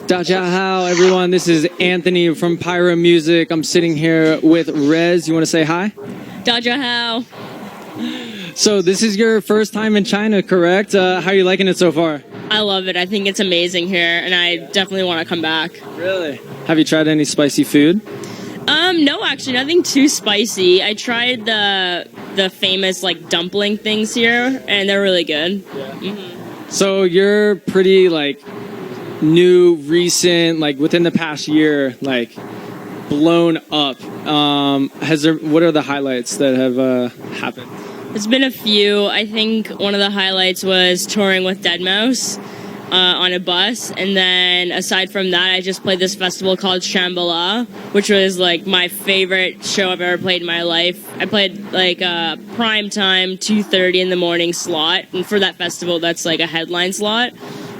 How everyone, this is Anthony from Pyro Music. I'm sitting here with Rezz. You want to say hi? How. So this is your first time in China, correct? How are you liking it so far? I love it. I think it's amazing here, and I definitely want to come back. Really? Have you tried any spicy food? No, actually, nothing too spicy. I tried the famous like dumpling things here, and they're really good. Yeah. Mm-hmm. So you're pretty like new, recent, like within the past year, like blown up. What are the highlights that have happened? There's been a few. I think one of the highlights was touring with Deadmau5 on a bus, and then aside from that, I just played this festival called Shambhala, which was like my favorite show I've ever played in my life. I played like a prime time 2:30 in the morning slot, and for that festival, that's like a headline slot.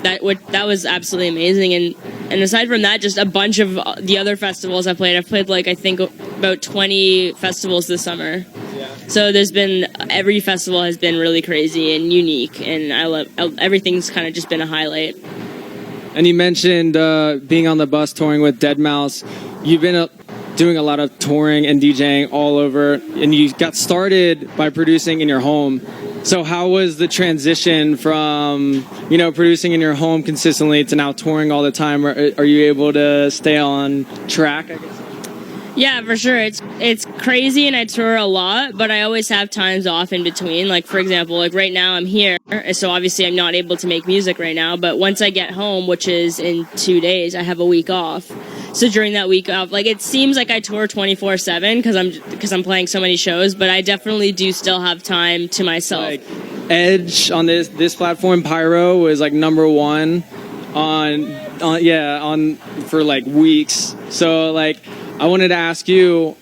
That was absolutely amazing, and aside from that, just a bunch of the other festivals I've played like I think about 20 festivals this summer. So every festival has been really crazy and unique, and I love everything's kind of just been a highlight. And you mentioned being on the bus touring with Deadmau5. You've been doing a lot of touring and DJing all over, and you got started by producing in your home. So how was the transition from, producing in your home consistently to now touring all the time? Are you able to stay on track, I guess? Yeah, for sure. It's crazy, and I tour a lot, but I always have times off in between. Like, for example, like right now I'm here, so obviously I'm not able to make music right now, but once I get home, which is in 2 days, I have a week off. So during that week off, like it seems like I tour 24/7 because I'm playing so many shows, but I definitely do still have time to myself. Like Edge on this platform, Pyro, was like #1 on for like weeks. So like I wanted to ask you,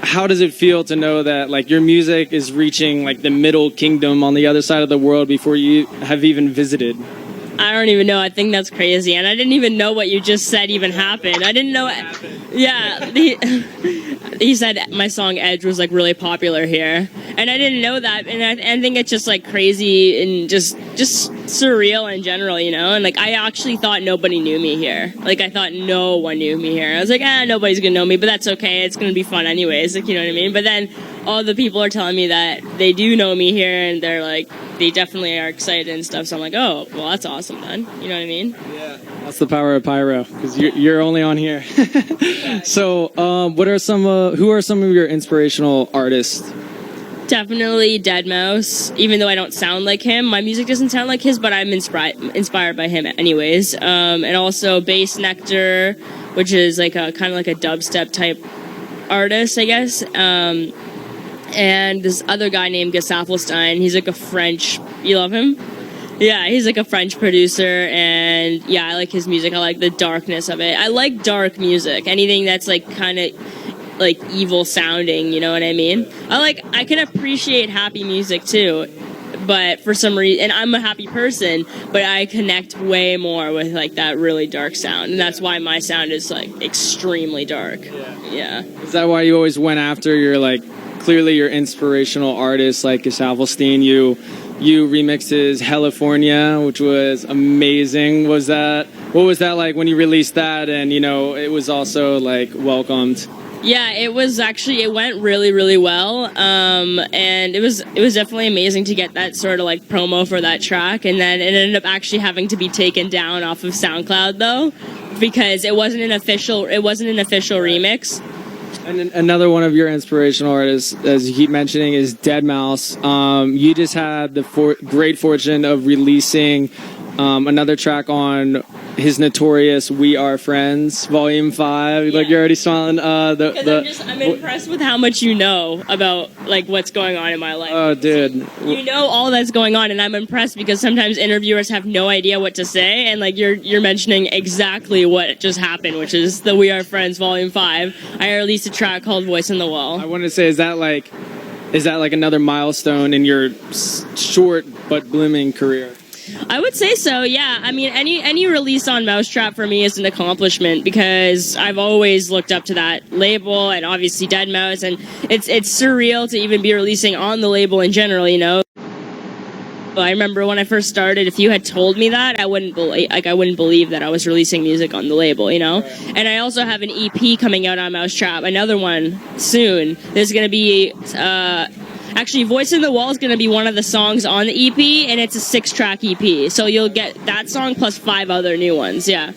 how does it feel to know that like your music is reaching like the middle kingdom on the other side of the world before you have even visited? I don't even know. I think that's crazy. And I didn't even know what you just said even happened. I didn't know. Yeah. He said my song Edge was like really popular here. And I didn't know that. And I think it's just like crazy and just surreal in general, And like I actually thought nobody knew me here. Like I thought no one knew me here. I was like, nobody's going to know me, but that's okay. It's going to be fun anyways. Like, you know what I mean? But then all the people are telling me that they do know me here, and they're like, they definitely are excited and stuff. So I'm like, oh, well, that's awesome then. You know what I mean? Yeah. That's the power of Pyro, because you're only on here. So, who are some of your inspirational artists? Definitely Deadmau5. Even though I don't sound like him, my music doesn't sound like his, but I'm inspired by him anyways. And also Bass Nectar, which is like a kind of like a dubstep type artist, I guess. And this other guy named Gesaffelstein. He's like a French. You love him? Yeah, he's like a French producer, and yeah, I like his music. I like the darkness of it. I like dark music. Anything that's like kind of like evil sounding, you know what I mean? I can appreciate happy music too, but for some reason, and I'm a happy person, but I connect way more with like that really dark sound, and that's why my sound is like extremely dark. Yeah. Is that why you always went after your like clearly your inspirational artists like Gesaffelstein? You remixed his California, which was amazing. What was that like when you released that, and it was also like welcomed? Yeah, it went really, really well. And it was definitely amazing to get that sort of like promo for that track. And then it ended up actually having to be taken down off of SoundCloud though, because it wasn't an official remix. And another one of your inspirational artists, as you keep mentioning, is Deadmau5. You just had the great fortune of releasing another track on his notorious "We Are Friends" Volume 5. Yeah. Like you're already smiling. I'm impressed with how much you know about like what's going on in my life. Oh, dude. You know all that's going on, and I'm impressed because sometimes interviewers have no idea what to say, and like you're mentioning exactly what just happened, which is the "We Are Friends" Volume 5. I released a track called "Voice in the Wall." I want to say, is that like another milestone in your short but blooming career? I would say so, yeah. I mean, any release on Mousetrap for me is an accomplishment because I've always looked up to that label and obviously Deadmau5, and it's surreal to even be releasing on the label in general, I remember when I first started, if you had told me that, I wouldn't believe that I was releasing music on the label, you know? And I also have an EP coming out on Mousetrap, another one soon. There's going to be, actually, Voice in the Wall is going to be one of the songs on the EP, and it's a 6-track EP. So you'll get that song plus 5 other new ones, yeah.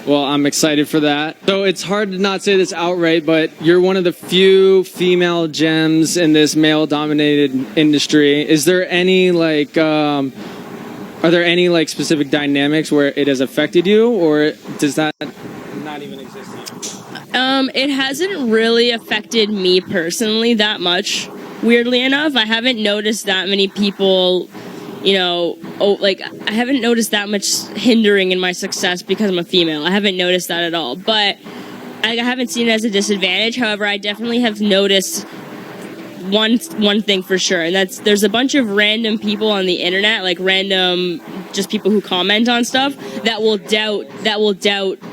Well, I'm excited for that. So it's hard to not say this outright, but you're one of the few female gems in this male-dominated industry. Is there any, like, are there any, like, specific dynamics where it has affected you, or does that not even exist anymore? It hasn't really affected me personally that much, weirdly enough. I haven't noticed that many people, you know, I haven't noticed that much hindering in my success because I'm a female. I haven't noticed that at all. But I haven't seen it as a disadvantage. However, I definitely have noticed one thing for sure, and that's there's a bunch of random people on the internet, like random just people who comment on stuff that will doubt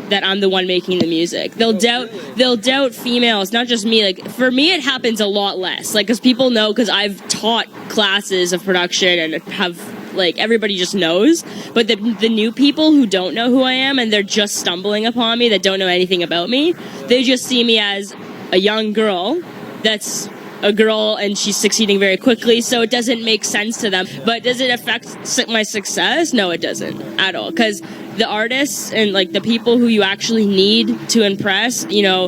that I'm the one making the music. They'll doubt females, not just me. Like for me, it happens a lot less. Like because people know, because I've taught classes of production and have. Like, everybody just knows. But the new people who don't know who I am and they're just stumbling upon me, that don't know anything about me, they just see me as a young girl that's a girl and she's succeeding very quickly, so it doesn't make sense to them. But does it affect my success? No, it doesn't at all. Because the artists and, like, the people who you actually need to impress, you know,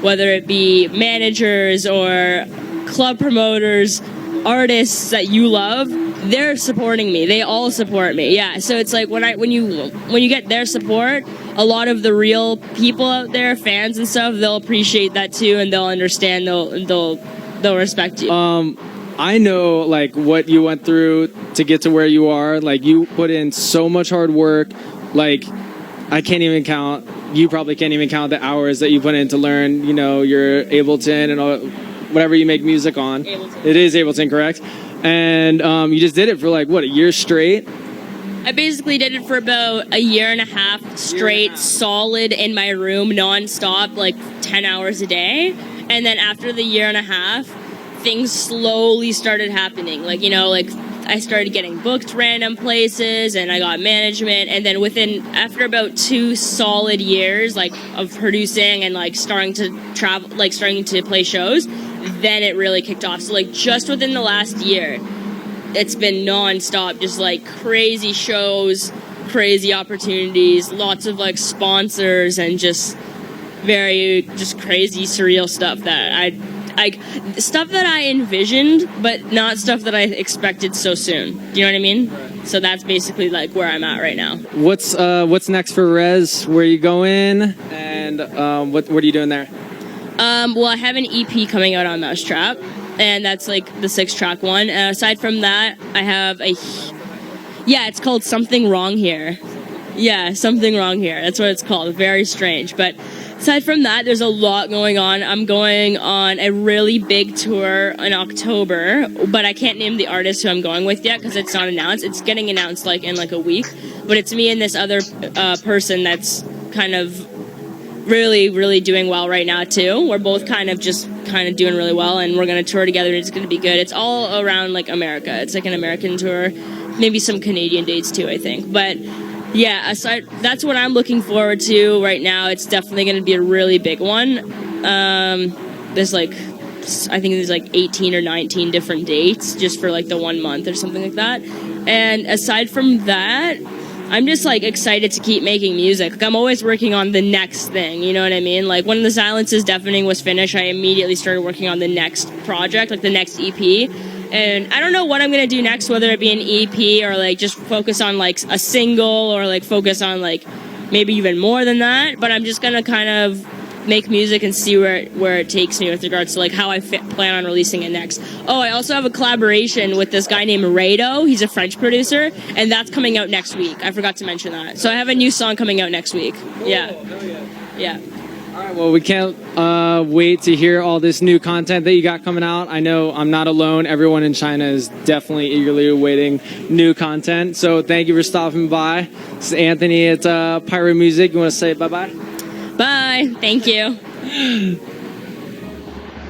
whether it be managers or club promoters, artists that you love, they're supporting me. They all support me. Yeah. So it's like when you get their support, a lot of the real people out there, fans and stuff, they'll appreciate that too, and they'll understand. They'll respect you. I know like what you went through to get to where you are. Like you put in so much hard work. Like I can't even count. You probably can't even count the hours that you put in to learn. You know, your Ableton and all, whatever you make music on. Ableton. It is Ableton, correct? And you just did it for like, what, a year straight? I basically did it for about a year and a half straight, solid in my room, nonstop, like 10 hours a day. And then after the year and a half, things slowly started happening. Like, you know, like I started getting booked random places and I got management. And then after about 2 solid years, like of producing and like starting to travel, like starting to play shows, then it really kicked off. So like just within the last year, it's been non-stop, just like crazy shows, crazy opportunities, lots of like sponsors and just very just crazy surreal stuff that stuff that I envisioned, but not stuff that I expected so soon. Do you know what I mean? So that's basically like where I'm at right now. What's next for Rezz? Where are you going? And what are you doing there? Well, I have an EP coming out on Mousetrap, and that's like the 6-track one. Aside from that, I have it's called Something Wrong Here. Yeah, Something Wrong Here. That's what it's called. Very strange. But aside from that, there's a lot going on. I'm going on a really big tour in October, but I can't name the artist who I'm going with yet because it's not announced. It's getting announced like in like a week, but it's me and this other person that's kind of really, really doing well right now too. We're both kind of doing really well, and we're gonna tour together, and it's gonna be good. It's all around like America. It's like an American tour, maybe some Canadian dates too, I think. But yeah, that's what I'm looking forward to right now. It's definitely gonna be a really big one. There's like, I think there's like 18 or 19 different dates just for like the 1 month or something like that. And aside from that, I'm just like excited to keep making music. Like, I'm always working on the next thing, you know what I mean? Like when The Silence is Deafening was finished, I immediately started working on the next project, like the next EP. And I don't know what I'm gonna do next, whether it be an EP or like just focus on like a single or like focus on like maybe even more than that. But I'm just gonna kind of make music and see where it takes me with regards to like how I plan on releasing it next. Oh, I also have a collaboration with this guy named Rado. He's a French producer, and that's coming out next week. I forgot to mention that. So I have a new song coming out next week. Cool. Yeah. Yeah. All right, well, we can't wait to hear all this new content that you got coming out. I know I'm not alone. Everyone in China is definitely eagerly awaiting new content. So thank you for stopping by. This is Anthony at Pyro Music. You want to say bye-bye? Bye. Thank you.